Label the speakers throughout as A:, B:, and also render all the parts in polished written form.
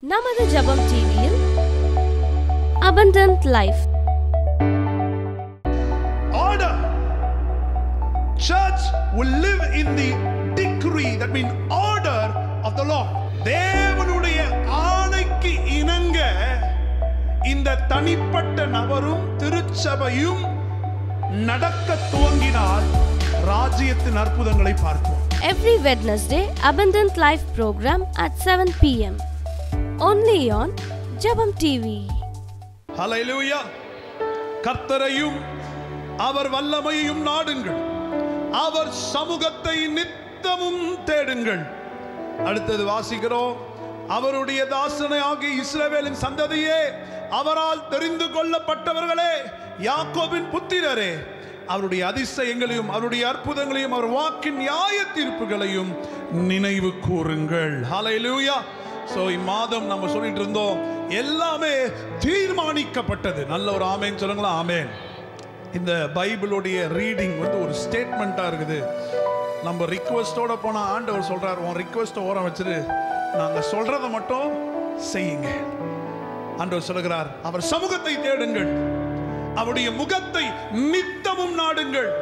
A: நமது ஜெபம் டிவியில் abundant life.
B: Order. Church will live in the decree, that means order of the Lord. தேவனுடைய ஆணைக்கு இணங்க இந்த தனிப்பட்ட நபரும் திருச்சபையும் நடக்க துவங்கினால் ராஜ்யத்தின் அற்புதங்களை பார்ப்போம்.
A: Every Wednesday, Abundant Life program at 7 p.m. Only on Jabam TV.
B: Hallelujah. கர்த்தரையும் அவர் வல்லமையையும் நாடுங்கள், அவர் சமூகத்தை நித்தமும் தேடுங்கள். அடுத்தது வாசிக்கிறோம். அவருடைய தாசனை ஆகிய இஸ்ரவேலின் சந்ததியே, அவரால் தெரிந்து கொள்ளப்பட்டவர்களே, யாக்கோபின் புத்திரரே, அவருடைய அதிசயங்களையும் அவருடைய அற்புதங்களையும் அவர் வாக்கின் நியாய தீர்ப்புகளையும் நினைவு கூறுங்கள். ஹல்லேலூயா. சோ இம்மாதம் நம்ம சொல்லிட்டு இருந்தோம், எல்லாமே தீர்மானிக்கப்பட்டது. நல்ல ஒரு ஆமேன் சொல்லுங்களா? ஆமேன். இந்த பைபிளுடைய ரீடிங் ஒரு ஸ்டேட்மெண்டா இருக்குது. நம்ம ரிக்வெஸ்டோட போனா ஆண்டவர் சொல்றார், உன் ரிக்வெஸ்ட் ஓரம் வச்சிரு, நாங்க சொல்றதை மட்டும் செய்யுங்க. ஆண்டவர் சொல்லுகிறார், அவர் சமூகத்தை தேடுங்கள், அவருடைய முகத்தை நித்தமும் நாடுங்கள்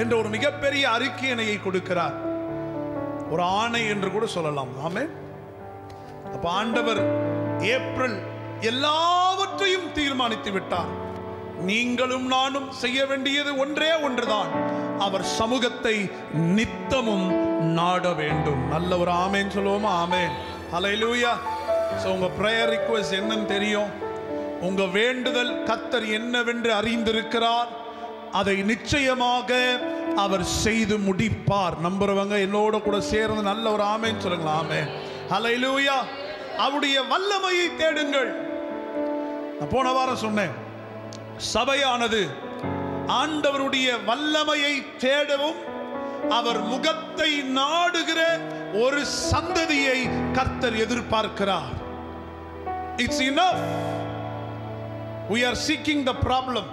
B: என்ற ஒரு மிகப்பெரிய அறிக்கையினையை கொடுக்கிறார். ஒரு ஆணை என்று கூட சொல்லலாம். ஆமென். அப்ப ஆண்டவர் ஏப்ரல் எல்லாவற்றையும் தீர்மானித்து விட்டார். நீங்களும் நானும் செய்ய வேண்டியது ஒன்றே ஒன்றுதான், அவர் சமூகத்தை நித்தமும் நாட வேண்டும். நல்ல ஒரு ஆமேன் சொல்லுவோமா? ஆமேன். ஹல்லேலூயா. சோ உங்க பிரேயர் ரிக்வெஸ்ட் என்னன்னு தெரியும், உங்க வேண்டுதல் கர்த்தர் என்னவென்று அறிந்திருக்கிறார், அதை நிச்சயமாக அவர் செய்து முடிப்பார். நம்புறவங்க என்னோட கூட சேர்ந்து நல்ல ஒரு ஆமேன் சொல்லுங்களா? ஆமேன். ஹல்லேலூயா. அவருடைய வல்லமையை தேடுங்கள். நான் போன வாரம் சொன்னேன், சபையானது ஆண்டவருடைய வல்லமையை தேடவும் அவர் முகத்தை நாடுகிற ஒரு சந்ததியை கர்த்தர் எதிர்பார்க்கிறார். It's enough. We are seeking the problem.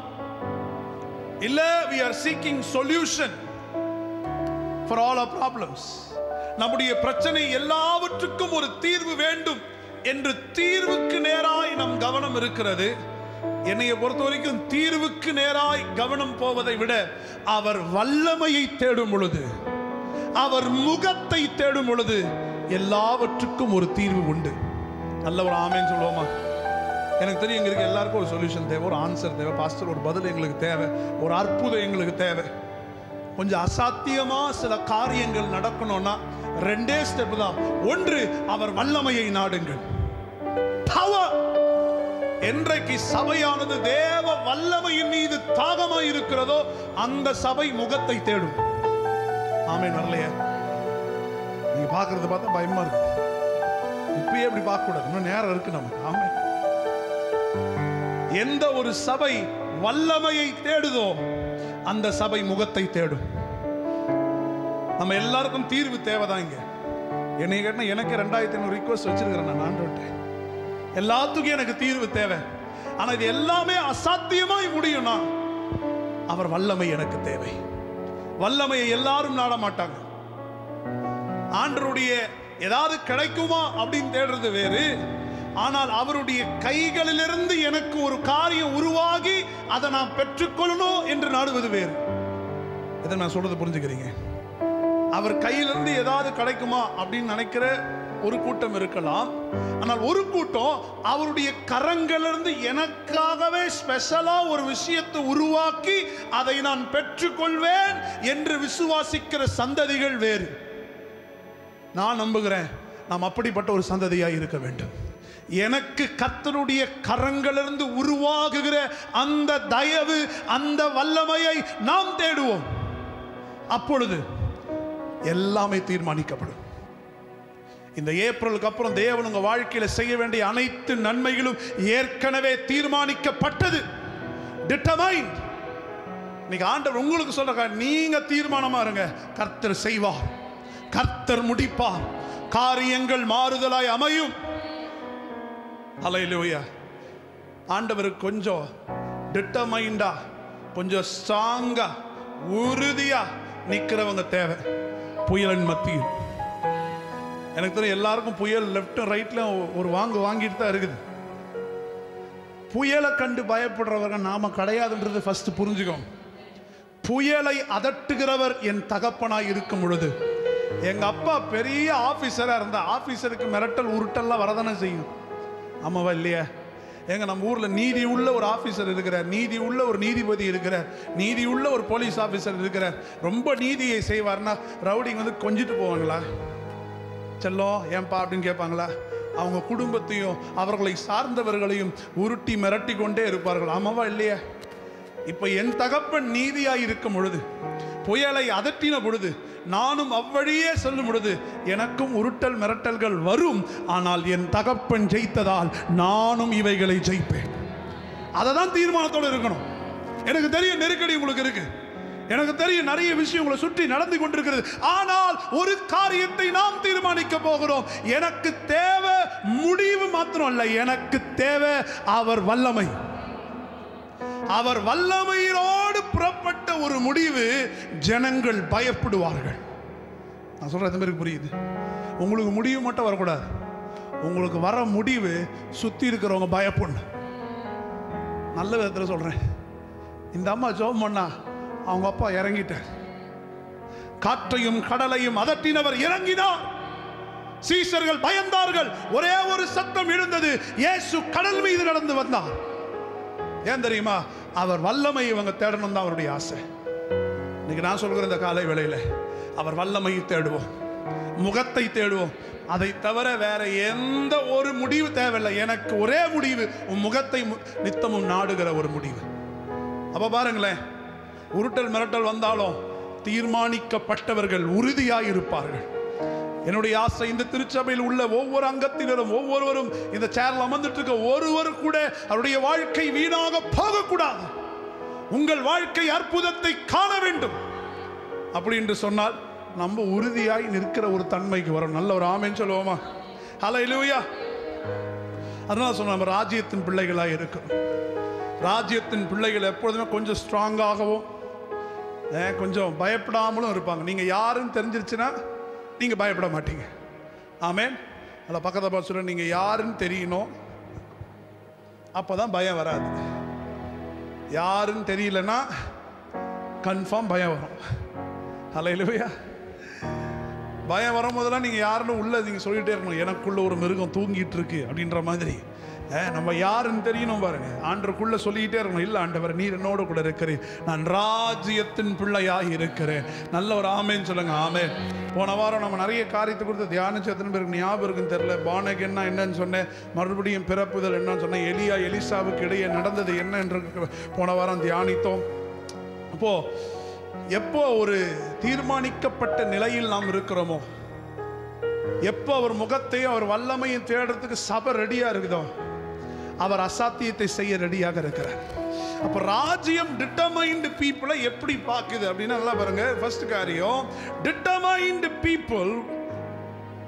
B: இல்ல, we are seeking solution for all our problems. நம்முடைய பிரச்சனை எல்லாவற்றுக்கும் ஒரு தீர்வு வேண்டும் என்று தீர்வுக்கு நேராய் நம் கவனம் இருக்கிறது. என்னைய பொறுத்த வரைக்கும் தீர்வுக்கு நேராய் கவனம் போவதை விட அவர் வல்லமையை தேடும் பொழுது, அவர் முகத்தை தேடும் பொழுது எல்லாவற்றுக்கும் ஒரு தீர்வு உண்டு. நல்ல ஒரு ஆமேன் சொல்லுவோமா? எனக்கு தெரியும், எங்களுக்கு எல்லாருக்கும் ஒரு சொல்யூஷன் தேவை, ஒரு ஆன்சர் தேவை. பாஸ்டர், ஒரு பதில் எங்களுக்கு தேவை, ஒரு அற்புதம் எங்களுக்கு தேவை. கொஞ்சம் அசாத்தியமா சில காரியங்கள் நடக்கணும்னா ரெண்டே ஸ்டெப் தான். ஒன்று, அவர் வல்லமையை நாடுங்கள். பவர். என்றைக்கு சபையானது தேவ வல்லமையின் மீது தாகமாய் இருக்கிறதோ அந்த சபை முகத்தை தேடும். ஆமென். வரலையா? நீங்க பாக்குறத பார்த்தா பயமா இருக்கு. இப்பயே அப்படி பார்க்க கூடாது, இன்னும் நேரம் இருக்கு நமக்கு. ஆமென். எந்த ஒரு சபை வல்லமையை தேடுதோ அந்த சபை முகத்தை தேடும். நம்ம எல்லாருக்கும் தீர்வு தேவைதான். இங்க என்னை கேட்டா எனக்கு 2500 ரிக்வெஸ்ட் வச்சிருக்கிறேன் நான் ஆண்டவர்கிட்ட. எல்லாத்துக்கும் எனக்கு தீர்வு தேவை. ஆனா இது எல்லாமே அசாத்தியமாய் முடியும்னா அவர் வல்லமை எனக்கு தேவை. வல்லமையை எல்லாரும் நாட மாட்டாங்க. ஆண்டவருடைய ஏதாவது கிடைக்குமா அப்படின்னு தேடுறது வேறு. ஆனால் அவருடைய கைகளிலிருந்து எனக்கு ஒரு காரியம் உருவாகி அதை நான் பெற்றுக்கொள்ளணும் என்று நாடுவது வேறு. இதை நான் சொல்றது புரிஞ்சுக்கிறீங்க? அவர் கையிலிருந்து ஏதாவது கிடைக்குமா அப்படின்னு நினைக்கிற ஒரு கூட்டம் இருக்கலாம். ஆனால் ஒரு கூட்டம் அவருடைய கரங்களிலிருந்து எனக்காகவே ஸ்பெஷலா ஒரு விஷயத்தை உருவாக்கி அதை நான் பெற்றுக்கொள்வேன் என்று விசுவாசிக்கிற சந்ததிகள் வேறு. நான் நம்புகிறேன் நாம் அப்படிப்பட்ட ஒரு சந்ததியாய் இருக்க வேண்டும். எனக்கு கர்த்தருடைய கரங்களிலிருந்து உருவாகுகிற அந்த தயவு, அந்த வல்லமையை நாம் தேடுவோம். அப்பொழுது எல்லாமே தீர்மானிக்கப்படும். இந்த ஏப்ரலுக்கு அப்புறம் தேவன் உங்க வாழ்க்கையில செய்ய வேண்டிய அனைத்து நன்மைகளும் ஏற்கனவே தீர்மானிக்கப்பட்டது. டிட்டர்மைன்ட். இன்னைக்கு ஆண்டவர் உங்களுக்கு சொல்ற, நீங்க தீர்மானமா இருங்க. கர்த்தர் செய்வார், கர்த்தர் முடிப்பார், காரியங்கள் மாறுதலாய் அமையும். ஹல்லேலூயா. ஆண்டவருக்கு கொஞ்சம் டிட்டர்மைண்டா, கொஞ்சம் ஸ்ட்ராங்கா, உறுதியா நிக்கிறவங்க தேவை. புயலின் மத்தியில் எனக்கு தெரியும் எல்லாருக்கும் புயல் லெஃப்டும் ரைட்லையும் ஒரு வாங்கிட்டு தான் இருக்குது. புயலை கண்டு பயப்படுறவர்கள் நாம கிடையாதுன்றது ஃபர்ஸ்ட் புரிஞ்சுக்கோங்க. புயலை அதட்டுகிறவர் என் தகப்பனாய் இருக்கும் பொழுது, எங்க அப்பா பெரிய ஆபீசரா இருந்தா ஆபீசருக்கு மிரட்டல் உருட்டெல்லாம் வரதானே செய்யும். ஆமாவா இல்லையா? எங்க நம்ம ஊர்ல நீதி உள்ள ஒரு ஆபீசர் இருக்கிறார், நீதி உள்ள ஒரு நீதிபதி இருக்கிறார், நீதி உள்ள ஒரு போலீஸ் ஆபீசர் இருக்கிறார். ரொம்ப நீதியை செய்வார்னா ரவுடிங் வந்து கொஞ்சிட்டு போவாங்களா? செல்லம் ஏன்பா அப்படின்னு கேட்பாங்களா? அவங்க குடும்பத்தையும் அவர்களை சார்ந்தவர்களையும் உருட்டி மிரட்டி கொண்டே இருப்பார்கள். ஆமாவா இல்லையா? இப்ப என் தகப்பன் நீதியாய் இருக்கும் பொழுது, புயலை அதட்டின பொழுது, நானும் அவ்வழியே செல்லும் பொழுது எனக்கும் உருட்டல் மிரட்டல்கள் வரும். ஆனால் என் தகப்பன் ஜெயித்ததால் நானும் இவைகளை ஜெயிப்பேன். அதை தான் தீர்மானத்தோடு இருக்கணும். எனக்கு தெரியும் நெருக்கடி உங்களுக்கு இருக்கு, எனக்கு தெரியும் நிறைய விஷயம் உங்களை சுற்றி நடந்து கொண்டிருக்கிறது. ஆனால் ஒரு காரியத்தை நாம் தீர்மானிக்க போகிறோம். எனக்கு தேவை முடிவு மாத்திரம் அல்ல, எனக்கு தேவை அவர் வல்லமை. அவர் வல்லமையோடு புறப்பட்ட ஒரு முடிவு, ஜனங்கள் பயப்படுவார்கள். நான் சொல்றது மாதிரி புரியுது? உங்களுக்கு முடிவு மட்டும் வரக்கூடாது, உங்களுக்கு வர முடிவு சுத்தி இருக்கிறவங்க பயப்படணும். நல்ல விதத்தில் சொல்றேன். இந்த அம்மா ஜெபம் பண்ணா அவங்க அப்பா இறங்கிட்டார். காற்றையும் கடலையும் அதட்டினவர் இறங்கினார். சீஷர்கள் பயந்தார்கள். ஒரே ஒரு சத்தம் எழுந்தது, இயேசு கடல் மீது நடந்து வந்தார். ஏன் தெரியுமா? அவர் வல்லமை இவங்க தேடணும் தான் அவருடைய ஆசை. இன்னைக்கு நான் சொல்கிற இந்த காலை வேளையில அவர் வல்லமையை தேடுவோம், முகத்தை தேடுவோம். அதை தவிர வேற எந்த ஒரு முடிவு தேவையில்லை. எனக்கு ஒரே முடிவு, உன் முகத்தை நித்தமும் நாடுகிற ஒரு முடிவு. அப்ப பாருங்களேன், உருட்டல் மிரட்டல் வந்தாலும் தீர்மானிக்கப்பட்டவர்கள் உறுதியாய் இருப்பார்கள். என்னுடைய ஆசை, இந்த திருச்சபையில் உள்ள ஒவ்வொரு அங்கத்தினரும், ஒவ்வொருவரும் இந்த சேர்ல அமர்ந்துட்டு இருக்க ஒருவர் கூட அவருடைய வாழ்க்கை வீணாக போகக்கூடாது. உங்கள் வாழ்க்கை அற்புதத்தை காண வேண்டும். அப்படி என்று சொன்னால் நம்ம உறுதியாய் நிற்கிற ஒரு தன்மைக்கு வரும். நல்ல ஒரு ஆமென் சொல்லுவோமா? ஹல்லேலூயா. அதனால சொன்ன நம்ம ராஜ்யத்தின் பிள்ளைகளாய் இருக்கணும். ராஜ்யத்தின் பிள்ளைகள் எப்பொழுதுமே கொஞ்சம் ஸ்ட்ராங்காகவும் கொஞ்சம் பயப்படாமலும் இருப்பாங்க. நீங்க யாருன்னு தெரிஞ்சிருச்சுன்னா நீங்க பயப்பட மாட்டீங்க. ஆமென். அதில் பக்கத்தை பார்த்து சொல்ல, நீங்க யாருன்னு தெரியணும், அப்பதான் பயம் வராது. யாருன்னு தெரியலன்னா கன்ஃபார்ம் பயம் வரும். ஹல்லேலூயா. பயம் வரும்போதெல்லாம் நீங்க யாருன்னு உள்ள நீங்க சொல்லிட்டே இருக்கணும், எனக்குள்ள ஒரு மிருகம் தூங்கிட்டு இருக்கு அப்படின்ற மாதிரி. நம்ம யாருன்னு தெரியணும் பாருங்க. ஆண்டவருக்குள்ள சொல்லிக்கிட்டே இருக்கணும், இல்லை ஆண்டவர் நீர் என்னோட கூட இருக்கிறீர், நான் ராஜ்யத்தின் பிள்ளையாக இருக்கிறேன். நல்ல ஒரு ஆமேன்னு சொல்லுங்க. ஆமேன். போன வாரம் நம்ம நிறைய காரியத்தை கொடுத்து தியானிச்சு எத்தனை பேருக்கு ஞாபகம் இருக்குன்னு தெரியல. பானக் என்னன்னு சொன்னேன், மறுபடியும் பிறப்புதல் என்னன்னு சொன்னேன், எலியா எலிசாவுக்கு இடையே நடந்தது என்ன என்று போன வாரம் தியானித்தோம். அப்போ எப்போ ஒரு தீர்மானிக்கப்பட்ட நிலையில் நாம் இருக்கிறோமோ, எப்போ அவர் முகத்தையும் அவர் வல்லமையும் தேடுறதுக்கு சபை ரெடியா இருக்குதோ, அவர் அசாத்தியத்தை செய்ய ரெடியாக இருக்கிறார். அப்ப ராஜ்யம் டிட்டர்மைன்டு பீப்புளை எப்படி பார்க்குது அப்படின்னா நல்லா பாருங்க. ஃபர்ஸ்ட் காரியம், determined people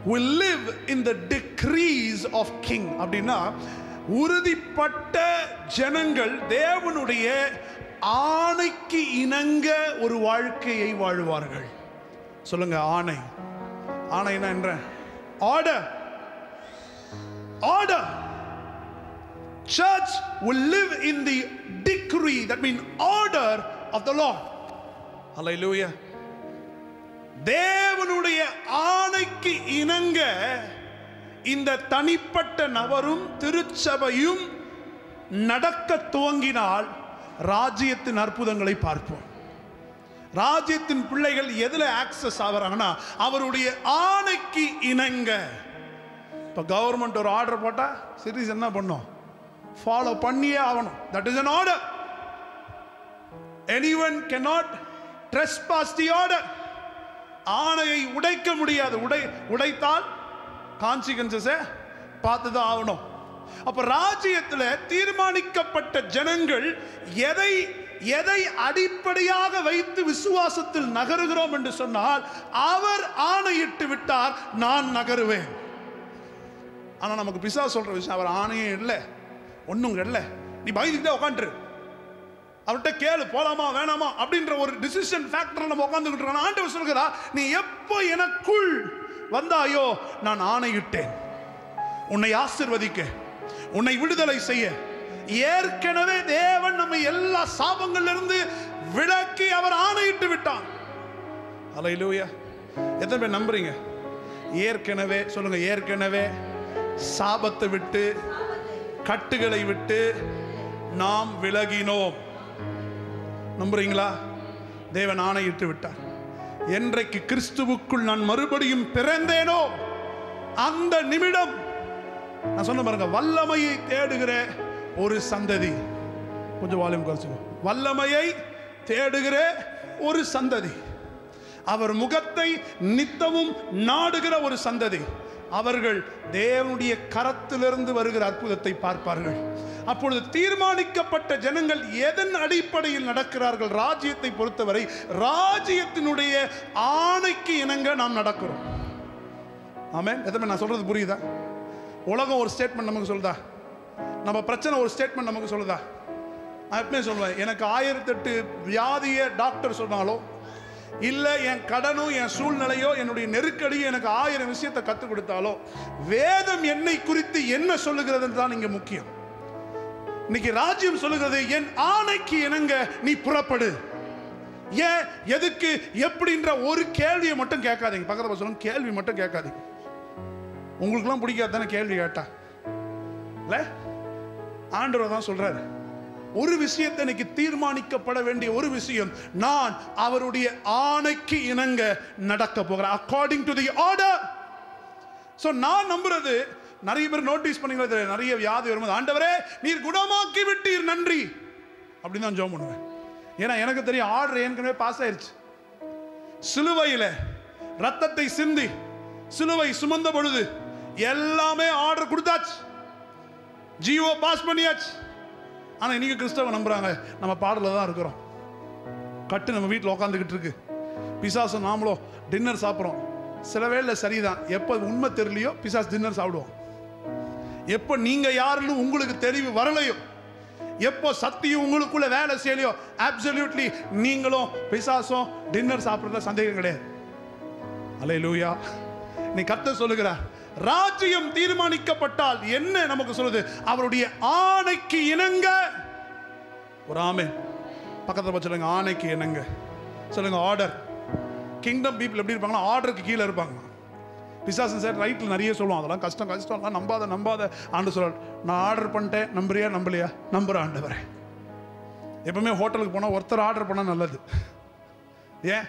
B: will live in the decrees of king. அப்படின்னா உறுதிப்பட்ட ஜனங்கள் தேவனுடைய ஆணைக்கு இணங்க ஒரு வாழ்க்கையை வாழ்வார்கள். சொல்லுங்க, ஆணை. ஆணைனா என்ன? Order. Order. Church will live in the decree, that means order of the Lord. Hallelujah. தேவனுடைய ஆணைக்கு இணங்க இந்த தனிப்பட்ட நபரும் திருச்சபையும் நடக்க துவங்கினால் ராஜ்யத்தின் அற்புதங்களை பார்ப்போம். ராஜ்யத்தின் பிள்ளைகள் எதுல ஆக்சஸ் ஆகிறாங்கன்னா அவருடைய ஆணைக்கு இணங்க. இப்ப கவர்மெண்ட் ஒரு ஆர்டர் போட்டா சிட்டிஸ் என்ன பண்ணும்? ஃபாலோ பண்ணியே ஆகணும். That is an order. anyone cannot trespass the order. ஆணையை உடைக்க முடியாது. உடைத்தால் கான்சிக்வன்சஸ் பார்த்துதான் ஆகணும். அப்ப ராஜ்யத்தில் தீர்மானிக்கப்பட்ட ஜனங்கள் எதை அடிப்படையாக வைத்து விசுவாசத்தில் நகருகிறோம் என்று சொன்னால், அவர் ஆணையிட்டு விட்டார், நான் நகருவேன். ஆனா நமக்கு பிசாசு சொல்ற விஷயம், அவர் ஆணையே இல்லை, ஒண்ணும் இல்லை, நீ பயந்துக்கிட்டே உட்காந்துரு, அவர்கிட்ட கேளு போலாமா வேணாமா அப்படின்ற ஒரு டிசிஷன் ஃபேக்டர் நம்ம உட்காந்துக்கிட்டு இருக்கோம். ஆண்டவர் சொல்கிறா, நீ எப்போ எனக்குள் வந்தாயோ நான் ஆணையிட்டேன் உன்னை ஆசீர்வதிக்க, உன்னை விடுதலை செய்ய. ஏற்கனவே தேவன் நம்மை எல்லா சாபங்களிலிருந்து விலக்கி அவர் ஆணையிட்டு விட்டான். அல்லேலூயா. எத்தனை பேர் நம்புறீங்க? ஏற்கனவே சொல்லுங்க, ஏற்கனவே சாபத்தை விட்டு கட்டுகளை விட்டு நாம் விலகினோம். நம்புறீங்களா? தேவன் ஆணையிட்டு விட்டார். என்றைக்கு கிறிஸ்துவுக்குள் நான் மறுபடியும் பிறந்தேனோ அந்த நிமிடம் நான் சொன்ன பாருங்க, வல்லமையை தேடுகிற ஒரு சந்ததி. கொஞ்சம் வால்யூம் குறைச்சுங்க. வல்லமையை தேடுகிற ஒரு சந்ததி, அவர் முகத்தை நித்தமும் நாடுகிற ஒரு சந்ததி, அவர்கள் தேவனுடைய கரத்திலிருந்து வருகிற அற்புதத்தை பார்ப்பார்கள். அப்பொழுது தீர்மானிக்கப்பட்ட ஜனங்கள் எதன் அடிப்படையில் நடக்கிறார்கள்? ராஜ்யத்தை பொறுத்தவரை ராஜ்யத்தினுடைய ஆணைக்கு இணங்க நாம் நடக்கிறோம். ஆமென். எதுவுமே நான் சொல்றது புரியுதா? உலகம் ஒரு ஸ்டேட்மெண்ட் நமக்கு சொல்லுதா? நம்ம பிரச்சனை ஒரு ஸ்டேட்மெண்ட் நமக்கு சொல்லுதா? நான் எப்பவுமே சொல்லுவேன், எனக்கு 1008 வியாதியை டாக்டர் சொன்னாலோ, இல்லை என் கடனும் என் சூழ்நிலையோ என்னுடைய நெருக்கடியோ எனக்கு 1000 விஷயத்தை கற்றுக் கொடுத்தாலோ, வேதம் என்னை குறித்து என்ன சொல்லுகிறது தான் இங்கே முக்கியம். இன்னைக்கு ராஜ்யம் சொல்லுகிறது, என் ஆணைக்கு இணங்க நீ புறப்படு. ஏன், எதுக்கு, எப்படின்ற ஒரு கேள்வியை மட்டும் கேட்காதீங்க. பக்கத்தில் சொல்லுங்க, கேள்வி மட்டும் கேட்காதீங்க. உங்களுக்குலாம் பிடிக்காது தானே கேள்வி கேட்டா? இல்லை, ஆண்டவர் தான் சொல்றாரு, ஒரு விஷயத்தை இன்னைக்கு தீர்மானிக்கப்பட வேண்டிய ஒரு விஷயம், நான் அவருடைய ஆணைக்கு இணங்க நடக்க போகிறேன். According to the order. So நான் நம்புறது, நிறைய பேர் நோட்டீஸ் பண்ணீங்களா, நிறைய வியாதி வரும்போது, ஆண்டவரே நீர் குணமாக்கி விட்டீர் நன்றி அப்படின்னு தான் ஜெபம் பண்ணுவேன். ஏன்னா எனக்கு தெரியும், ஆர்டர் ஏற்கனவே பாஸ் ஆயிருச்சு. சிலுவையில் ரத்தத்தை சிந்தி சிலுவை சுமந்த பொழுது எல்லாமே ஆர்டர் கொடுத்தாச்சு, ஜீவோ பாஸ் பண்ணியாச்சு. ஆனால் இன்னைக்கு கிறிஸ்தவ நம்புறாங்க, நம்ம பாடல தான் இருக்கிறோம், கட்டு நம்ம வீட்டில் உட்காந்துக்கிட்டு இருக்கு, பிசாசு நாமளோ டின்னர் சாப்பிட்றோம். சில வேளை சரிதான், எப்போ உண்மை தெரியலையோ பிசாசு டின்னர் சாப்பிடுவோம். எப்போ நீங்க யாருன்னு உங்களுக்கு தெரிவு வரலையோ, எப்போ சத்தியம் உங்களுக்குள்ள வேலை செய்யலையோ, அப்சல்யூட்லி நீங்களும் பிசாசும் டின்னர் சாப்பிட்றதுல சந்தேகம் கிடையாது. அல்லேலூயா. நீ கர்த்தர் சொல்லுகிறார், ராஜ்யம் தீர்மானிக்கப்பட்டால் என்ன நமக்கு சொல்லுது? அவருடைய ஆணைக்கு இணங்க. ஒரு ஆமென். பக்கத்தில் சொல்லுங்க, ஆணைக்கு இணங்க. சொல்லுங்க, ஆர்டர். கிங்டம் பீப்புள் எப்படி இருப்பாங்கன்னா, ஆர்டருக்கு கீழே இருப்பாங்க. பிசாசன் சார் ரைட்டில் நிறைய சொல்லுவான், அதெல்லாம் கஷ்டம் கஷ்டம், நம்பாத நம்பாத. ஆண்டு சொல்றார், நான் ஆர்டர் பண்ணிட்டேன், நம்புறியா நம்பலையா? நம்புற ஆண்டவரே. எப்பவுமே ஹோட்டலுக்கு போனால் ஒருத்தர் ஆர்டர் பண்ணால் நல்லது. ஏன்,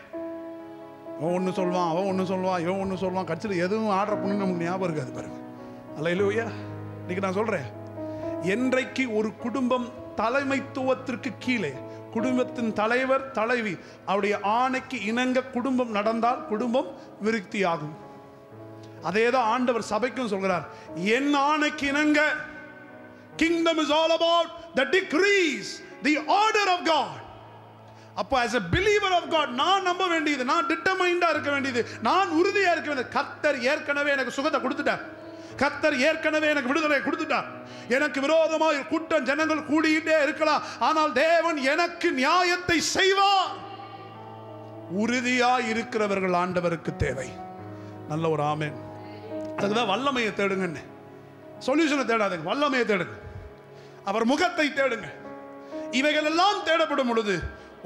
B: அவன் ஒன்று சொல்லுவான், அவன் ஒன்று சொல்லுவான், இவன் ஒன்று சொல்லுவான், கட்சியில் எதுவும் ஆர்டர் பண்ணி நமக்கு ஞாபகம் இருக்காது பாருங்க. அல்லேலூயா. இன்னைக்கு நான் சொல்கிறேன், என்றைக்கு ஒரு குடும்பம் தலைமைத்துவத்திற்கு கீழே, குடும்பத்தின் தலைவர் தலைவி அவருடைய ஆணைக்கு இணங்க குடும்பம் நடந்தால் குடும்பம் விருத்தி ஆகும். அதேதான் ஆண்டவர் சபைக்கும் சொல்கிறார், என் ஆணைக்கு இணங்க. Kingdom is all about the decrees, the order of God. அப்போ as a believer of God நான் நம்ப வேண்டியது, நான் டிட்டர்மைண்டா இருக்க வேண்டியது, நான் உறுதியா இருக்க வேண்டியது. கர்த்தர் ஏற்கனவே எனக்கு சுகத்தை கொடுத்துட்டார், கர்த்தர் ஏற்கனவே எனக்கு விடுதலை கொடுத்துட்டார். எனக்கு விரோதமாக கூட்டம் ஜனங்கள் கூடிட்டே இருக்கலாம், ஆனால் தேவன் எனக்கு நியாயத்தை செய்வார். உறுதியா இருக்கிறவர்கள் ஆண்டவருக்கு தேவை. நல்ல ஒரு ஆமென். அதுதான் வல்லமையை தேடுங்க, சொல்யூஷனை தேடாதுங்க, வல்லமையை தேடுங்க, அவர் முகத்தை தேடுங்க. இவைகள் எல்லாம் தேடப்படும் பொழுது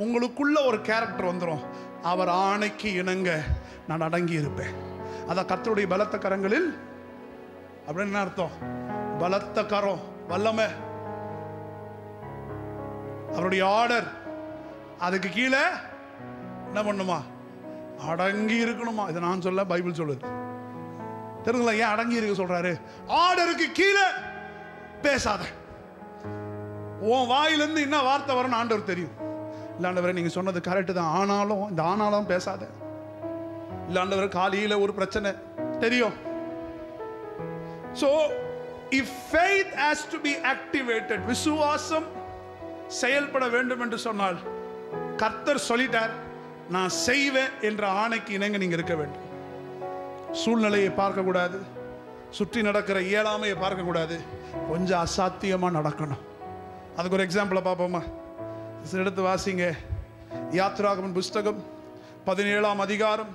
B: உங்களுக்குள்ள ஒரு கேரக்டர் வந்துடும், அவர் ஆணைக்கு இணங்க நான் அடங்கி இருப்பேன். அதான் கர்த்தருடைய பலத்த கரங்களில். அப்படின்னு என்ன அர்த்தம்? பலத்த கரம், வல்லமை, அவருடைய ஆர்டர். அதுக்கு கீழே என்ன பண்ணுமா? அடங்கி இருக்கணுமா? இதை நான் சொல்ல, பைபிள் சொல்லுது. தெரியுங்களா ஏன் அடங்கி இருக்க சொல்றாரு? ஆர்டருக்கு கீழே பேசாத. உன் வாயிலிருந்து என்ன வார்த்தை வரும்னு ஆண்டவர் தெரியும். இல்லாண்டவரை நீங்க சொன்னது கரெக்டு தான், ஆனாலும் இந்த ஆனாலும் பேசாத. இல்லாண்டவர் காலையில ஒரு பிரச்சனை தெரியும். So if faith has to be activated, விசுவாசம் செயல்பட வேண்டும் என்று சொன்னால், கர்த்தர் சொல்லிட்டார் நான் செய்வேன் என்ற ஆணைக்கு இணங்க நீங்க இருக்க வேண்டும். சூழ்நிலையை பார்க்க கூடாது, சுற்றி நடக்கிற இயலாமையை பார்க்க கூடாது, கொஞ்சம் அசாத்தியமா நடக்கணும். அதுக்கு ஒரு எக்ஸாம்பிளை பார்ப்போமா? எடுத்து வாசிங்க. யாத்ராகமன் புஸ்தகம் 17ஆம் அதிகாரம்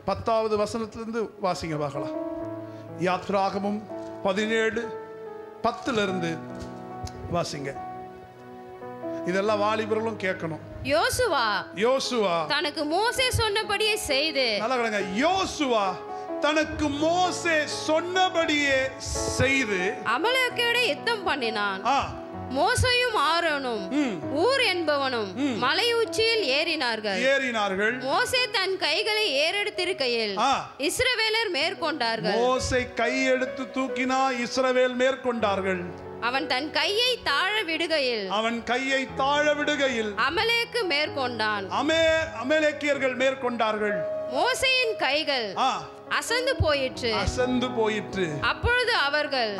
B: 10வது வசனத்திலிருந்து வாசிங்க பார்க்கலாம். யாத்ராகமம் 17:10 வாசிங்க. இதெல்லாம் வாலிபர்களும் கேட்கணும். யோசுவா
C: தனக்கு மோசே சொன்னபடியே செய்து,
B: நல்லா கேளுங்க, யோசுவா தனக்கு மோசே சொன்னபடியே செய்து
C: அமலேக்கியோட யுத்தம் பண்ணினான். மோசேயும் ஆரோனும் ஊர் என்பவனும் மலை உச்சியில் ஏறினார்கள். மோசே தன் கைகளை ஏறெடுத்திருக்கையில் இஸ்ரவேலர் மேற்கொண்டார்கள்.
B: மோசே கை எடுத்து தூக்கினா இஸ்ரவேல் மேற்கொண்டார்கள்.
C: அவன் தன் கையை தாழ விடுகையில் அமலேக்கு மேற்கொண்டான்.
B: அமலேக்கியர்கள் மேற்கொண்டார்கள்.
C: மோசேயின் கைகள் அசந்து போயிற்று. அப்பொழுது அவர்கள்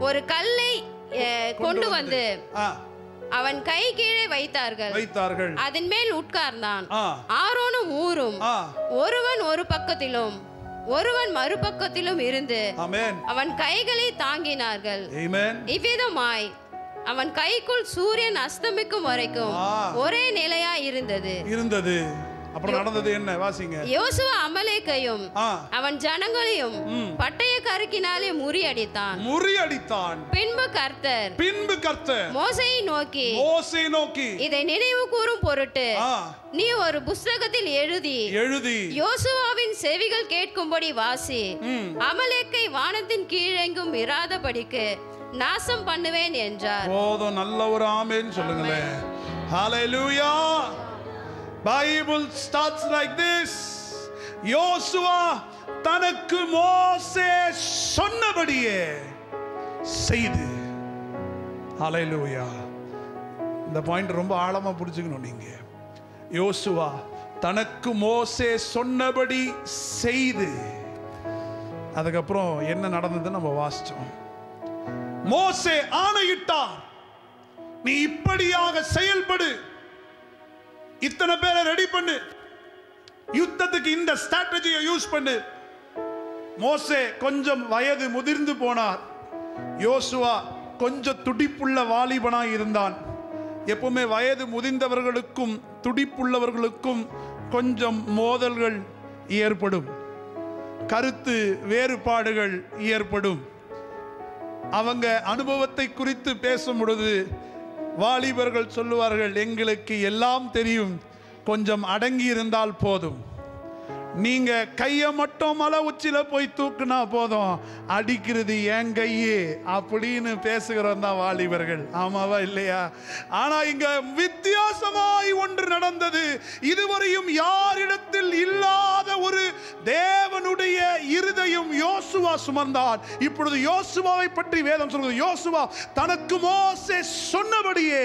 C: ஒரு கல்லை கொண்டு வந்து அவன் கை கீழே வைத்தார்கள். அதன் மேல் உட்கார்ந்தான். ஆரோனும் ஊரும் ஒருவன் ஒரு பக்கத்திலும் ஒருவன் மறுபக்கத்திலும் இருந்து அவன் கைகளை தாங்கினார்கள். இவ்விதமாய் அவன் கைக்குள் சூரியன் அஸ்தமிக்கும் வரைக்கும் ஒரே நிலையா இருந்தது.
B: அப்புறம் நடந்தது என்ன? வாசிங்க.
C: யோசுவா அமலேக்கையும் அவன் ஜனங்களையும் பட்டய கருக்கினாலே முறியடித்தான். பின்பு கர்த்தர் மோசேயை நோக்கி இதை நினைவு கூறும் பொருட்டு நீ ஒரு புஸ்தகத்தில் எழுதி யோசுவாவின் செவிகள் கேட்கும்படி வாசி. அமலேக்கை வானத்தின் கீழெங்கும் இராதபடிக்கு நாசம் பண்ணுவேன் என்றார்.
B: போதும், நல்ல ஒரு ஆமென் சொல்லுங்களேன். ஹல்லேலூயா. Bible starts like this. யோசுவா தனக்கு மோசே சொன்னபடியே செய்து. ஹல்லேலூயா. இந்த பாயிண்ட் ரொம்ப ஆழமா புரிஞ்சுக்கணும் நீங்க. யோசுவா தனக்கு மோசே சொன்னபடி செய்து. அதுக்கப்புறம் என்ன நடந்தது நம்ம வாசிச்சோம். மோசே ஆணையிட்டார், நீ இப்படியாக செயல்படு, இத்தனை பேரை ரெடி பண்ணு, யுத்தத்துக்கு இந்த ஸ்ட்ராட்டஜியை யூஸ் பண்ணு. மோசே கொஞ்சம் வயது முதிர்ந்து போனார். யோசுவா கொஞ்சம் துடிப்புள்ள வாலிபனாய் இருந்தான். எப்பவுமே வயது முதிர்ந்தவர்களுக்கும் துடிப்புள்ளவர்களுக்கும் கொஞ்சம் மோதல்கள் ஏற்படும், கருத்து வேறுபாடுகள் ஏற்படும். அவங்க அனுபவத்தை குறித்து பேசும் பொழுது வாலிபர்கள் சொல்லுவார்கள், எங்களுக்கு எல்லாம் தெரியும், கொஞ்சம் அடங்கி இருந்தால் போதும். நீங்க கையை மட்டும் மலை உச்சில போய் தூக்குனா போதும், அடிக்கிறது என் கையே அப்படின்னு பேசுகிறோம் தான் வாலிபர்கள். ஆமாவா இல்லையா? ஆனா இங்க வித்தியாசமாய் ஒன்று நடந்தது. இதுவரையும் யாரிடத்தில் இல்லாத ஒரு தேவனுடைய இருதயம் யோசுவா சுமந்தான். இப்பொழுது யோசுவாவை பற்றி வேதம் சொல்கிறது, யோசுவா தனக்கு மோசே சொன்னபடியே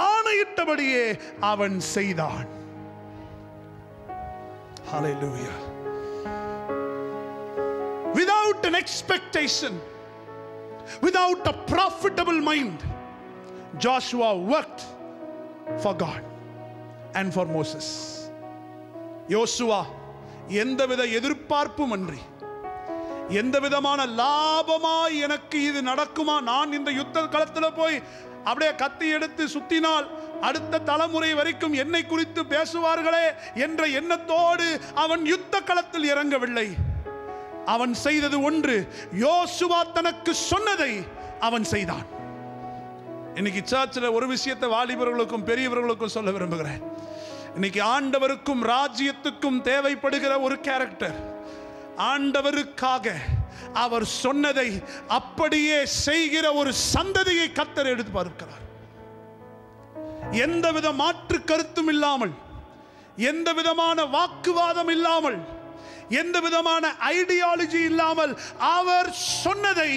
B: ஆணையிட்டபடியே அவன் செய்தான். Hallelujah. Without an expectation, without a profitable mind, Joshua worked for God and for Moses. யோசுவா எந்தவித எதிர்பார்ப்பும் அன்றி, எந்த விதமான லாபமாய் எனக்கு இது நடக்குமா, நான் இந்த யுத்த களத்தில் போய் அப்படியே கத்தி எடுத்து சுத்தினால் அடுத்த தலைமுறை வரைக்கும் என்னை குறித்து பேசுவார்களே என்ற எண்ணத்தோடு அவன் யுத்த களத்தில் இறங்கவில்லை. அவன் செய்தது ஒன்று, யோசுவா தனக்கு சொன்னதை அவன் செய்தான். இன்னைக்கு சர்ச்சில் ஒரு விஷயத்தை வாலிபர்களுக்கும் பெரியவர்களுக்கும் சொல்ல விரும்புகிறேன். இன்னைக்கு ஆண்டவருக்கும் ராஜ்யத்துக்கும் தேவைப்படுகிற ஒரு கேரக்டர், ஆண்டவருக்காக அவர் சொன்னதை அப்படியே செய்கிற ஒரு சந்ததியை கர்த்தர் எடுத்து பார்க்கிறார். எந்தவித மாற்று கருத்தும் இல்லாமல், எந்த விதமான வாக்குவாதம் இல்லாமல், எந்த விதமான ஐடியாலஜி இல்லாமல் அவர் சொன்னதை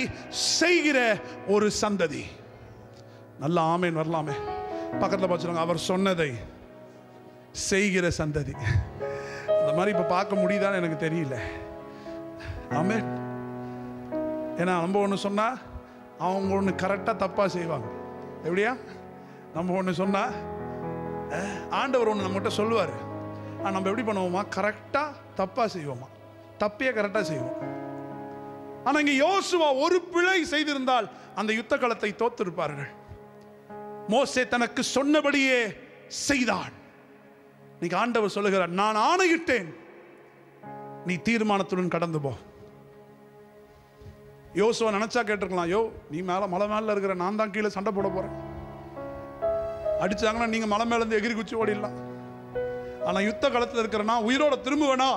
B: செய்கிற ஒரு சந்ததி. நல்ல ஆமேன் வரலாமே. பக்கத்தில் பார்த்துருங்க, அவர் சொன்னதை செய்கிற சந்ததி. அந்த மாதிரி இப்போ பார்க்க முடியுதான்னு எனக்கு தெரியல. ஆமேன். ஏன்னா நம்ம ஒன்று சொன்னால் அவங்க ஒன்று கரெக்டாக தப்பாக செய்வாங்க. எப்படியா? நம்ம ஒன்று சொன்னால் ஆண்டவர் ஒன்று நம்மகிட்ட சொல்லுவார், நம்ம எப்படி பண்ணுவோமா, கரெக்டாக தப்பாக செய்வோமா, தப்பையே கரெக்டாக செய்வோம். ஆனால் இங்கே யோசுவா ஒரு பிழை செய்திருந்தால் அந்த யுத்த களத்தை தோத்திருப்பார்கள். மோசே தனக்கு சொன்னபடியே செய்தான். இன்னைக்கு ஆண்டவர் சொல்லுகிறார், நான் ஆணையிட்டேன், நீ தீர்மானத்துடன் கடந்து போ. யோசுவா நினைச்சா கேட்டிருக்கலாம், யோ நீ மலை மேல இருக்கிற, நான் தான் கீழே சண்டை போட போறேன், அடிச்சாங்கன்னா நீங்க மலை மேல இருந்து எகிரி குச்சி ஓடிடலாம். ஆனா யுத்த களத்தில் இருக்கிற நான் உயிரோட திரும்புவேனா,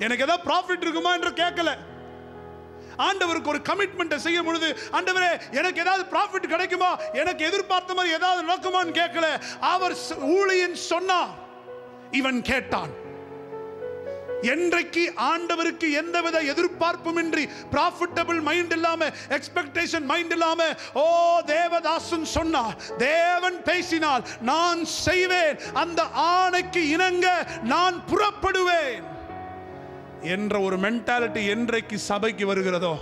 B: எனக்கு ஏதாவது ப்ராஃபிட் இருக்குமா என்று கேட்கல. ஆண்டவருக்கு ஒரு கமிட்மெண்ட் செய்யும் பொழுது, ஆண்டவரே எனக்கு ஏதாவது ப்ராஃபிட் கிடைக்குமா, எனக்கு எதிர்பார்த்த மாதிரி ஏதாவது நடக்குமான்னு கேட்கல. அவர் ஊழியன் சொன்னார், இவன் கேட்டான். என்றைக்கு ஆண்டவருக்கு எந்தவித எதிர்பார்ப்பும் இன்றி, ப்ராஃபிட்டபிள் மைண்ட் இல்லாம, எக்ஸ்பெக்டேஷன் மைண்ட் இல்லாம, ஓ தேவதாசன் சொன்னார், தேவன் பேசினால் நான் செய்வேன், அந்த ஆணைக்கு இணங்க நான் புறப்படுவேன் என்ற ஒரு மென்டாலிட்டி என்றைக்கு சபைக்கு வருகிறதோ,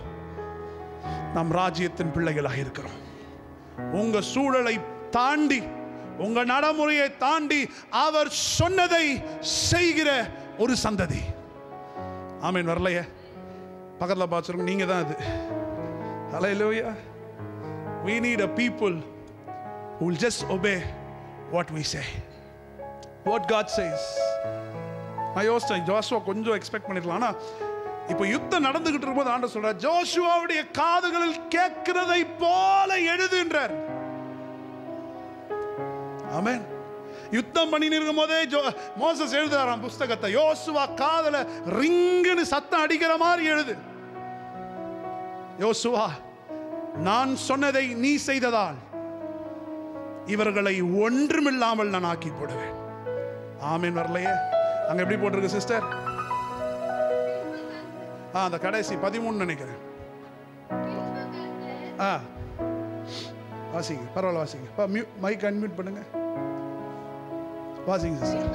B: நம் ராஜ்யத்தின் பிள்ளைகளாக இருக்கிறோம். உங்க சூழலை தாண்டி, உங்க நடைமுறையை தாண்டி அவர் சொன்னதை செய்கிற ஒரு சந்ததி. ஆமென். வரலையே, பக்கத்தில் பார்த்துருங்க, நீங்க தான் அது. ஹல்லேலூயா. We need a people who will just obey what we say, what God says. நான் யோசிச்சேன், ஜோஷுவா கொஞ்சம் எக்ஸ்பெக்ட் பண்ணிருக்கலாம். ஆனா இப்போ யுத்தம் நடந்துகிட்டு இருக்கும்போது ஆண்டவர் சொல்றார், ஜோஷுவாவுடைய காதுகளில் கேட்கிறதை போல எழுதுன்றார். ஆமென். யுத்தம் பண்ணிட்டு இருக்கும் போதே மோசஸ் எழுதுறாராம் புஸ்தகத்தை. யோசுவா காதுல ரிங்குன்னு சத்தம் அடிக்கிற மாதிரி எழுது. யோசுவா, நான் சொன்னதை நீ செய்ததால் இவர்களை ஒன்றுமில்லாமல் நான் ஆக்கி போடுவேன். ஆமென். வரலையே, அங்க எப்படி போட்டிருக்கு சிஸ்டர்? அந்த கடைசி 13 நினைக்கிறேன். வாசிங்க, பரவாயில்ல வாசிங்க. மைக் அன்மியூட் பண்ணுங்க, வாசிங்க சிஸ்டர்.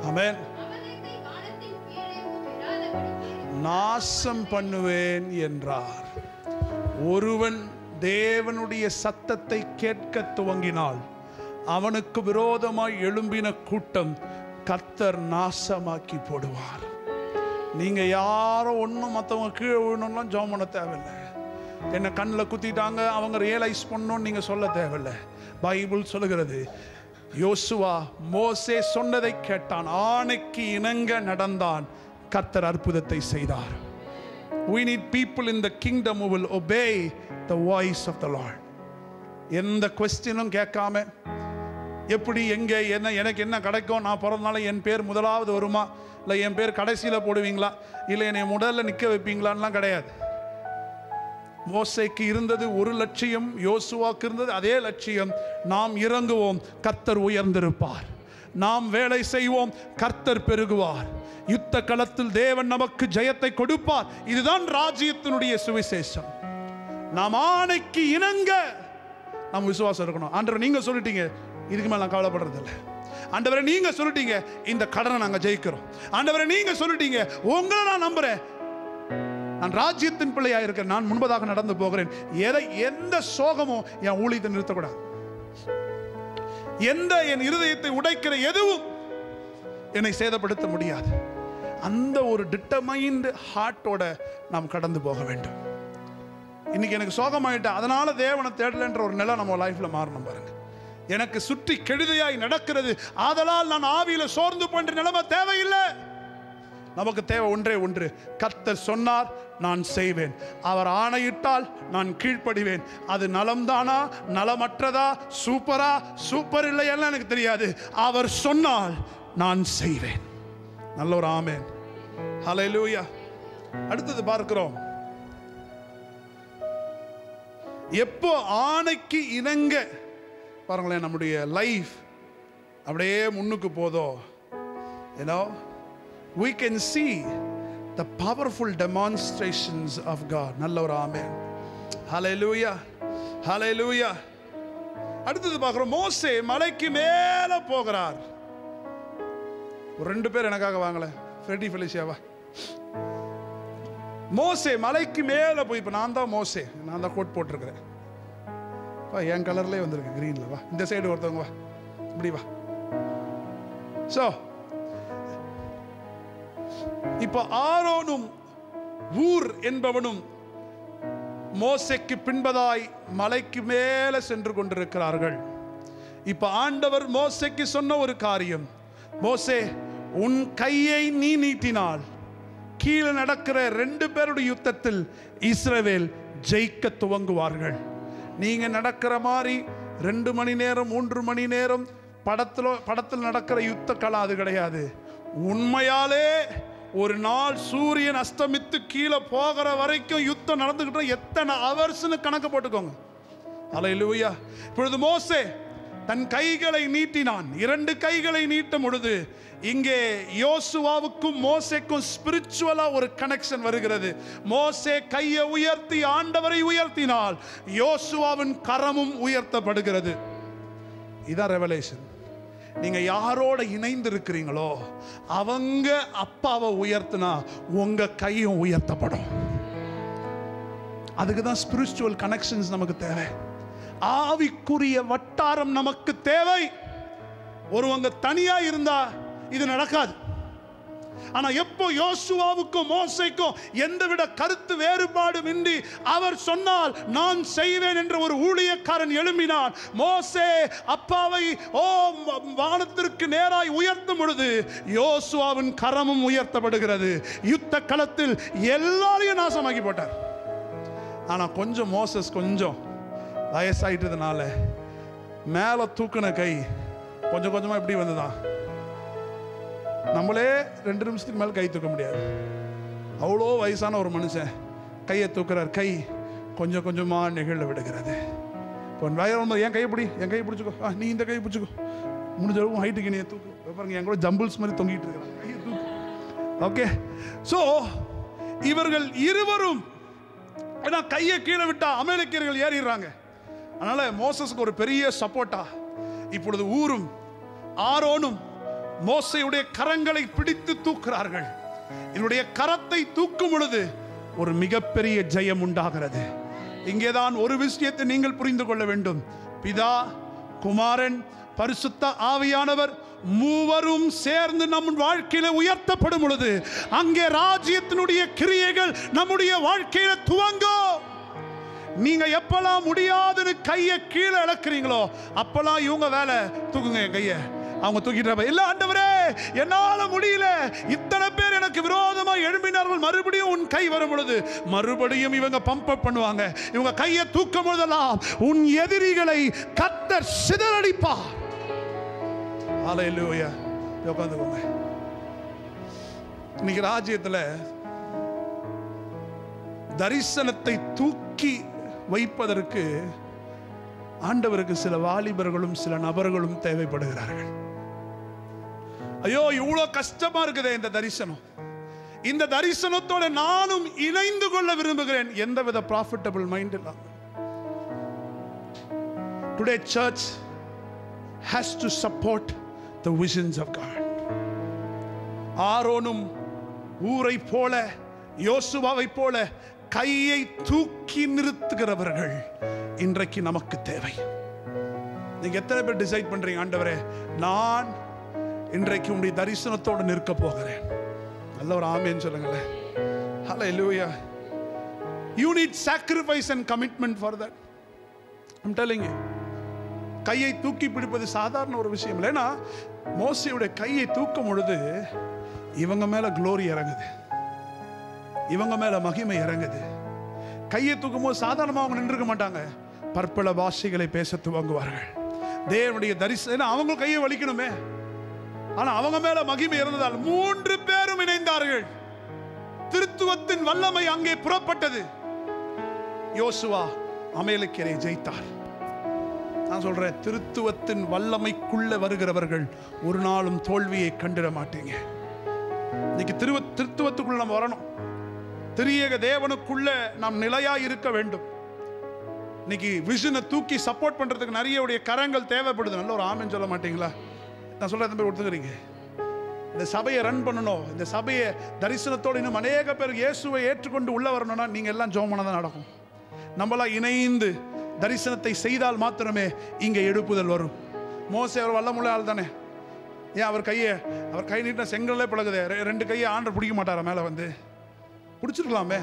B: ஆமென். நாசம் பண்ணுவேன் என்றார். ஒருவன் தேவனுடைய சத்தத்தை கேட்க துவங்கினால் அவனுக்கு விரோதமாய் எழும்பின கூட்டம் கர்த்தர் நாசமாக்கி போடுவார். நீங்க யாரும் ஒன்றும் மற்றவங்க கீழே விழணும்லாம் ஜெபம் பண்ண தேவையில்லை. என்ன கண்ணில் குத்திட்டாங்க அவங்க ரியலைஸ் பண்ணணும்னு நீங்க சொல்ல தேவையில்லை. பைபிள் சொல்லுகிறது, யோசுவா மோசே சொன்னதை கேட்டான், ஆணைக்கு இணங்க நடந்தான், கர்த்தர் அற்புதத்தை செய்தார். We need people in the kingdom who will obey the voice of the Lord. எந்த கொஸ்டினும் கேட்காம, எப்படி எங்கே என்ன எனக்கு என்ன கிடைக்கும், நான் பிறந்தனால என் பேர் முதலாவது வருமா, இல்லை என் பேர் கடைசியில் போடுவீங்களா, இல்லை என்னை முதல்ல நிற்க வைப்பீங்களான்லாம் கிடையாது. மோசேக்கு இருந்தது ஒரு லட்சியம், யோசுவாக்கு இருந்தது அதே லட்சியம். நாம் இறங்குவோம், கர்த்தர் உயர்ந்திருப்பார். நாம் வேலை செய்வோம், கர்த்தர் பெருகுவார். யுத்த களத்தில் தேவன் நமக்கு ஜெயத்தை கொடுப்பார். இதுதான் ராஜ்யத்தினுடைய சுவிசேஷம். நாம் ஆணைக்கு இணங்க நாம் விசுவாசம் இருக்கணும். ஆண்டவர் நீங்க சொல்லிட்டீங்க, இதுக்கு மேல நான் கவலைப்படுறது இல்லை. ஆண்டவரே நீங்க சொல்லிட்டீங்க, இந்த கடனை நாங்க ஜெயிக்கிறோம். ஆண்டவரே நீங்க சொல்லிட்டீங்க, உங்களை நான் நம்புறேன், நான் ராஜ்யத்தின் பிள்ளையா இருக்கிறேன், நான் முன்பதாக நடந்து போகிறேன். எந்த சோகமும் என் ஊழியத்தை நிறுத்தக்கூடாது. எந்த என் இருதயத்தை உடைக்கிற எதுவும் என்னை சேதப்படுத்த முடியாது. அந்த ஒரு டிட்டர்மைன்டு ஹார்ட்டோட நாம் கடந்து போக வேண்டும். இன்னைக்கு எனக்கு சோகமாயிட்டா அதனால தேவனை தேடலன்ற ஒரு நிலை நம்ம லைஃப்ல மாறணும் பாருங்க. எனக்கு சுற்றி கெடுதியாய் நடக்கிறது, ஆதலால் நான் ஆவியில சோர்ந்து போன்ற நிலைமை தேவையில்லை. நமக்கு தேவை ஒன்றே ஒன்று, கர்த்தர் சொன்னார் நான் செய்வேன், அவர் ஆணையிட்டால் நான் கீழ்ப்படிவேன். அது நலம்தானா நலமற்றதா, சூப்பரா சூப்பர் இல்லை எல்லாம் எனக்கு தெரியாது, அவர் சொன்னால் நான் செய்வேன். நல்ல ஒரு ஆமென். ஹல்லேலூயா. அடுத்தது பார்க்கிறோம், எப்போ ஆணைக்கு இணங்க பாருங்களேன் நம்முடைய லைஃப் அப்படியே முன்னுக்கு போதோ, we can see the powerful demonstrations of God. நல்ல ஒரு ஆமென். ஹல்லேலூயா, ஹல்லேலூயா. அடுத்தது பார்க்கிறோம், மோசே மலைக்கு மேல போகிறார். ஒரு 2 பேர் எனக்காக வாங்கல, ஃப்ரெடி ஃபெலிசியாவா. மோசே மலைக்கு மேல போய், இப்ப நான் தான் மோசே, நான் தான் கோட் போட்டிருக்கிறேன், என் கலர்லயே வந்திருக்கு கிரீன்ல. வா இந்த சைடு ஒருத்தவங்க, வா இப்படி வா. சோ இப்ப ஆரோனும் ஊர் என்பவனும் மோசேக்கு பின்பதாய் மலைக்கு மேலே சென்று கொண்டிருக்கிறார்கள். இப்ப ஆண்டவர் மோசேக்கு சொன்ன ஒரு காரியம், மோசே உன் கையை நீ நீட்டினால் கீழே நடக்கிற 2 பேருடைய யுத்தத்தில் இஸ்ரவேல் ஜெயிக்க துவங்குவார்கள். நீங்க நடக்கிற மாதிரி 2 மணி நேரம் 3 மணி நேரம் படத்தில் நடக்கிற யுத்த களம் அது கிடையாது. உண்மையாலே ஒரு நாள் சூரியன் அஸ்தமித்து கீழே போகிற வரைக்கும் யுத்தம் நடந்துகிட்டு எத்தனை ஹவர்ஸ்னு கணக்கு போட்டுக்கோங்க. அல்லேலூயா. இப்பொழுது மோசே தன் கைகளை நீட்டினான். 2 கைகளை நீட்டும் பொழுது இங்கே யோசுவாவுக்கும் மோசேக்கும் ஸ்பிரிச்சுவலா ஒரு கனெக்ஷன் வருகிறது. மோசே கையை உயர்த்தி ஆண்டவரை உயர்த்தினால் யோசுவாவின் கரமும் உயர்த்தப்படுகிறது. இதான் ரெவலேஷன். நீங்க யாரோட இணைந்து இருக்கிறீங்களோ அவங்க அப்பாவை உயர்த்தினா உங்க கையும் உயர்த்தப்படும். அதுக்கு தான் ஸ்பிரிச்சுவல் கனெக்ஷன்ஸ் நமக்கு தேவை. ஆவிக்குரிய வட்டாரம் நமக்கு தேவை. ஒருவங்க தனியா இருந்தா இது நடக்காது. ஆனா எப்போ யோசுவாவுக்கும் மோசேக்கும் எந்தவித கருத்து வேறுபாடும் இன்றி அவர் சொன்னால் நான் செய்வேன் என்ற ஒரு ஊழியக்காரன் எழும்பினான். மோசே அப்பாவை வானத்திற்கு நேராய் உயர்த்தும் பொழுது யோசுவாவின் கரமும் உயர்த்தப்படுகிறது. யுத்த களத்தில் எல்லாரையும் நாசமாக்கி போட்டார். ஆனா கொஞ்சம் மோசஸ் கொஞ்சம் வயசாயிட்டதுனால மேல தூக்கின கை கொஞ்சம் கொஞ்சமா எப்படி வந்துதான். நம்மளே 2 நிமிஷத்துக்கு மேல கை தூக்க முடியாது. அவ்வளோ வயசான ஒரு மனுஷன் கையை தூக்குறார். கை கொஞ்சம் கொஞ்சமா நிகழ விடுகிறது. என் கையை பிடி, என் கையை பிடிச்சிக்கோ, நீ இந்த கையை பிடிச்சிக்கோ, முடிஞ்ச அளவு ஹைட்டுக்கு நீ தூக்கு. பாருங்க என் கூட ஜம்பிள்ஸ் மாதிரி தொங்கிட்டு இருக்கிறாங்க. கையை தூக்கு. ஓகே. ஸோ இவர்கள் இருவரும் கையை கீழே விட்டா அமலேக்கியர்கள் ஏறிடுறாங்க. அதனால மோசஸ்க்கு ஒரு பெரிய சப்போர்ட்டா இப்பொழுது ஊரும் ஆரோனும் மோசேயுடைய கரங்களை பிடித்து தூக்குறார்கள். இவருடைய கரத்தை தூக்கும் பொழுது ஒரு மிகப்பெரிய ஜெயம் உண்டாகிறது. இங்கேதான் ஒரு விஷயத்தை நீங்கள் புரிந்து கொள்ள வேண்டும். பிதா, குமாரன், பரிசுத்த ஆவியானவர் மூவரும் சேர்ந்து நம் வாழ்க்கையில உயர்த்தப்படும் பொழுது அங்கே ராஜ்யத்தினுடைய கிரியைகள் நம்முடைய வாழ்க்கையில துவங்கும். நீங்க எப்பெல்லாம் முடியாதுன்னு கையை கீழே இழக்கிறீங்களோ அப்பெல்லாம் இவங்க வேலை தூக்குங்க என் கையை. அவங்க தூக்கிட்டு இல்ல ஆண்டவரே என்னால முடியல, இத்தனை பேர் எனக்கு விரோதமா எழும்பினார்கள், மறுபடியும் உன் கை வரும் பொழுது மறுபடியும் இவங்க பம்ப் அப் பண்ணுவாங்க. இவங்க கையை தூக்கும் பொழுதெல்லாம் உன் எதிரிகளை கர்த்தர் சிதறடிப்பார். ஹல்லேலூயா. உட்கார்ந்துக்கோங்க. இன்னைக்கு ராஜ்யத்துல தரிசனத்தை தூக்கி வைப்பதற்கு ஆண்டவருக்கு சில வாலிபர்களும் சில நபர்களும் தேவைப்படுகிறார்கள். ஐயோ இவ்வளவு கஷ்டமா இருக்குதே இந்த தரிசனம், இந்த தரிசனத்தோட நானும் இணைந்து கொள்ள விரும்புகிறேன். எந்தவித ப்ராஃபிட்டபிள் மைண்ட் இல்லாம today church has to support the visions of God. ஆரோனும் ஊரை போல யோசுவாவை போல கையை தூக்கி நிறுத்துகிறவர்கள் இன்றைக்கு நமக்கு தேவை. நீங்க எத்தனை பேர் டிசைட் பண்றீங்க, ஆண்டவரே நான் இன்றைக்கு உங்களுடைய தரிசனத்தோடு நிற்க போகிறேன்? நல்ல ஒரு ஆமென் சொல்லுங்களேன். ஹல்லேலூயா. You need sacrifice and commitment for that. I'm telling you. கையை தூக்கி பிடிப்பது சாதாரண ஒரு விஷயம் இல்லை. ஏன்னா மோசேயுடைய கையை தூக்கும் பொழுது இவங்க மேல க்ளோரி இறங்குது, இவங்க மேல மகிமை இறங்குது. கையை தூக்கும் போது சாதாரணமாக அவங்க நின்றுக்க மாட்டாங்க, பற்பல பாஷைகளை பேச துவங்குவார்கள். தேவனுடைய தரிசனம் அவங்க கையை வலிக்கணுமே, ஆனா அவங்க மேல மகிமை இருந்ததால் 3 பேரும் இணைந்தார்கள். திருத்துவத்தின் வல்லமை அங்கே புறப்பட்டது. யோசுவா அமலேக்கியரை ஜெயித்தார். நான் சொல்றேன், திருத்துவத்தின் வல்லமைக்குள்ள வருகிறவர்கள் ஒரு நாளும் தோல்வியை கண்டிட மாட்டீங்க. இன்னைக்கு திருத்துவத்துக்குள்ள நம்ம வரணும். திரியேக தேவனுக்குள்ள நாம் நிலையா இருக்க வேண்டும். இன்னைக்கு விஷனை தூக்கி சப்போர்ட் பண்றதுக்கு நிறைய கரங்கள் தேவைப்படுது. நல்ல ஒரு ஆமென் சொல்ல மாட்டீங்களா? நான் சொல்றேன், பேர் ஒத்துக்கிறீங்க. இந்த சபையை ரன் பண்ணணும், இந்த சபையை தரிசனத்தோடு இன்னும் அநேக பேர் இயேசுவை ஏற்றுக்கொண்டு உள்ள வரணும்னா நீங்க எல்லாம் ஜெபம் தான் நடக்கும். நம்மளாம் இணைந்து தரிசனத்தை செய்தால் மாத்திரமே இங்க எழுப்புதல் வரும். மோசே அவர் வல்லமுள்ள ஆள் தானே, ஏன் அவர் கை நீட்டின செங்கல்லே பழகுதே, 2 கையை ஆண்டர் பிடிக்க மாட்டாரா? மேலே வந்து பிடிச்சிருக்கலாமே.